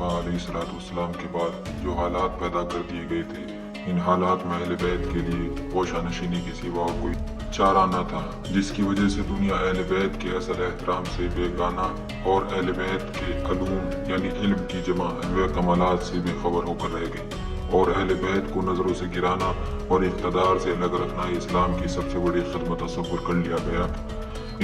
مصطفیٰ علیہ السلام کے بعد جو حالات پیدا کر دیے گئے تھے، ان حالات میں اہل بیت کے لیے گوشہ نشینی کے سوا کوئی چارہ نہ تھا، جس کی وجہ سے دنیا اہل بیت کے اصل احترام سے بیگانہ اور اہل بیت کے علوم یعنی علم کی جمع و کمالات سے بے خبر ہو کر رہ گئی، اور اہل بیت کو نظروں سے گرانا اور اقتدار سے الگ رکھنا اسلام کی سب سے بڑی خدمت تصور کر لیا گیا۔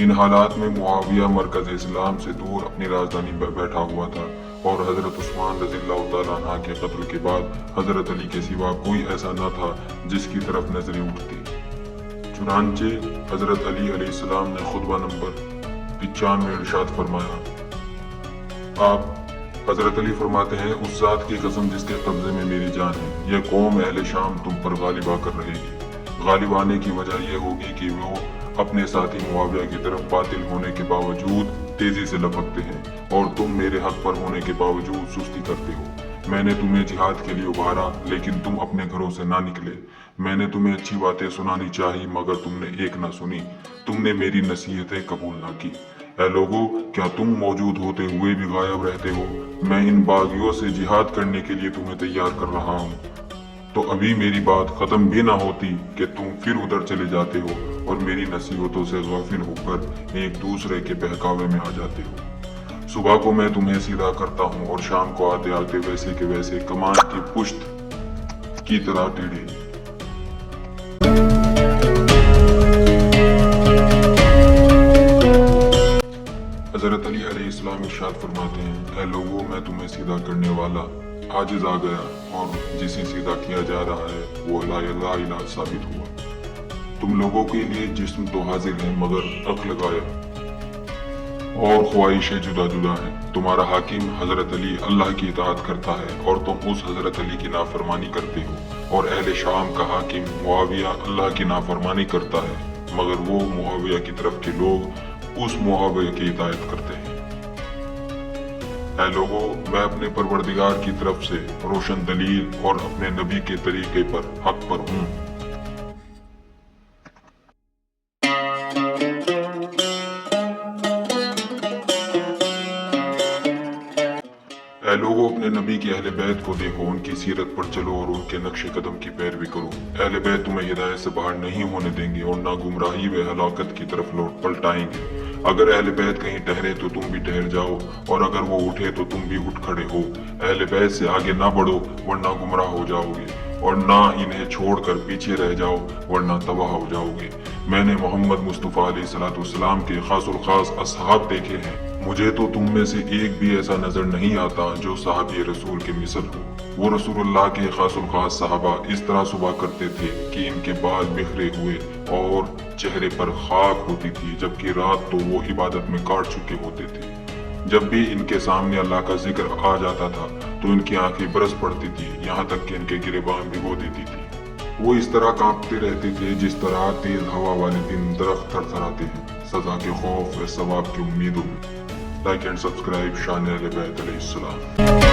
ان حالات میں معاویہ مرکز اسلام سے دور اپنی راجدھانی پر بیٹھا ہوا تھا، اور حضرت عثمان رضی اللہ تعالیٰ عنہ کے قتل کے بعد حضرت علی کے سوا کوئی ایسا نہ تھا جس کی طرف نظریں اٹھتی۔ چنانچہ حضرت علی علیہ السلام نے خطبہ نمبر 95 میں ارشاد فرمایا۔ آپ حضرت علی فرماتے ہیں، اس ذات کی قسم جس کے قبضے میں میری جان ہے، یہ قوم اہل شام تم پر غالب آ کر رہے گی۔ غالب آنے کی وجہ یہ ہوگی کہ وہ اپنے ساتھی معاویہ کی طرف باطل ہونے کے باوجود تیزی سے لپکتے ہیں، اور تم میرے حق پر ہونے کے باوجود سستی کرتے ہو۔ میں نے تمہیں جہاد کے لیے ابھارا لیکن تم اپنے گھروں سے نہ نکلے۔ میں نے تمہیں اچھی باتیں سنانی چاہی مگر تم نے ایک نہ سنی، تم نے میری نصیحتیں قبول نہ کی۔ اے لوگو، کیا تم موجود ہوتے ہوئے بھی غائب رہتے ہو؟ میں ان باغیوں سے جہاد کرنے کے لیے تمہیں تیار کر رہا ہوں، تو ابھی میری بات ختم بھی نہ ہوتی کہ تم پھر ادھر چلے جاتے ہو اور میری نصیحتوں سے غافل ہو کر ایک دوسرے کے بہکاوے میں آ جاتے ہو۔ صبح کو میں تمہیں سیدھا کرتا ہوں اور شام کو آتے آتے ویسے کے ویسے کمان کی پشت کی طرح ٹیڑھے۔ حضرت علی علیہ السلام ارشاد فرماتے ہیں، اے لوگو، میں تمہیں سیدھا کرنے والا عاجز آ گیا، اور جسے سیدھا کیا جا رہا ہے وہ لا الہ ثابت ہوا۔ تم لوگوں کے لیے جسم تو حاضر ہے مگر عقل غائب اور خواہشیں جدا جدا ہیں۔ تمہارا حاکم حضرت علی اللہ کی اطاعت کرتا ہے اور تم اس حضرت علی کی نافرمانی کرتے ہو، اور اہل شام کا حاکم معاویہ اللہ کی نافرمانی کرتا ہے مگر وہ معاویہ کی طرف کے لوگ اس معاویہ کی اطاعت کرتے ہیں۔ اے لوگو، میں اپنے پروردگار کی طرف سے روشن دلیل اور اپنے نبی کے طریقے پر حق پر ہوں۔ اے لوگو، اپنے نبی کے اہل بیت کو دیکھو، ان کی سیرت پر چلو اور ان کے نقش قدم کی پیروی کرو۔ اہل بیت تمہیں ہدایت سے باہر نہیں ہونے دیں گے اور نہ گمراہی و ہلاکت کی طرف لوٹ پلٹائیں گے۔ اگر اہل بیت کہیں ٹھہرے تو تم بھی ٹھہر جاؤ، اور اگر وہ اٹھے تو تم بھی اٹھ کھڑے ہو۔ اہل بیت سے آگے نہ بڑھو ورنہ گمراہ ہو جاؤ گے، اور نہ انہیں چھوڑ کر پیچھے رہ جاؤ ورنہ تباہ ہو جاؤ گے۔ میں نے محمد مصطفیٰ علیہ السلام کے خاص الخاص اصحاب دیکھے ہیں، مجھے تو تم میں سے ایک بھی ایسا نظر نہیں آتا جو صحابی رسول کے مثل ہو۔ وہ رسول اللہ کے خاص الخاص صحابہ اس طرح صبح کرتے تھے کہ ان کے بال بکھرے ہوئے اور چہرے پر خاک ہوتی تھی، جبکہ رات تو وہ عبادت میں کاٹ چکے ہوتے تھے۔ جب بھی ان کے سامنے اللہ کا ذکر آ جاتا تھا تو ان کی آنکھیں برس پڑتی تھی، یہاں تک کہ ان کے گریبان بھگو دیتی تھی۔ وہ اس طرح کانپتے رہتے تھے جس طرح تیز ہوا والے دن درخت تھرتھراتے ہیں، سزا کے خوف و ثواب کی امیدوں میں۔ لائک اینڈ سبسکرائب شان اہل بیت علیہ السلام۔